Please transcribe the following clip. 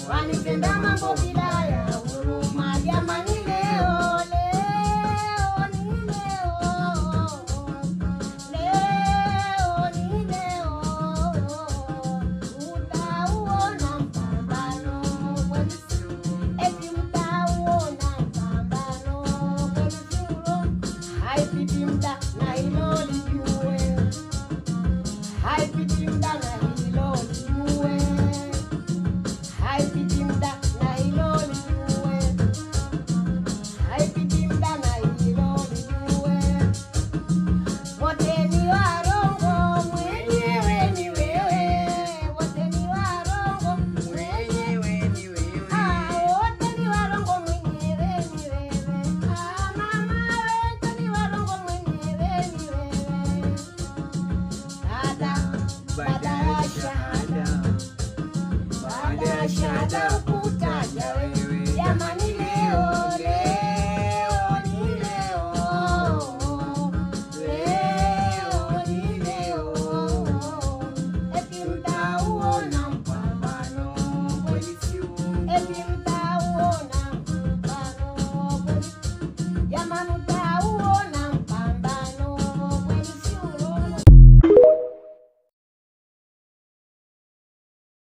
Wanitenda mambo bila ya huruma, jamani leo, leo ni leo, leo ni leo, utauona mpambano kweli, eti utauona mpambano kweli, haipiti muda na hilo lijue, haipiti muda na hilo lijue. Haipiti muda na hilo lijue, haipiti muda na hilo lijue. Wote ni warongo, mwenyewe ni wewe. Wote ni warongo, mwenyewe ni wewe. Wote ni warongo, mwenyewe ni wewe. Mama wote ni warongo, mwenyewe ni wewe. Baada ya shahada, baada ya shahada kutaja wewe, jamani leo, leo ni leo, leo ni leo, eti mtauona mpambano kweli, eti mtauona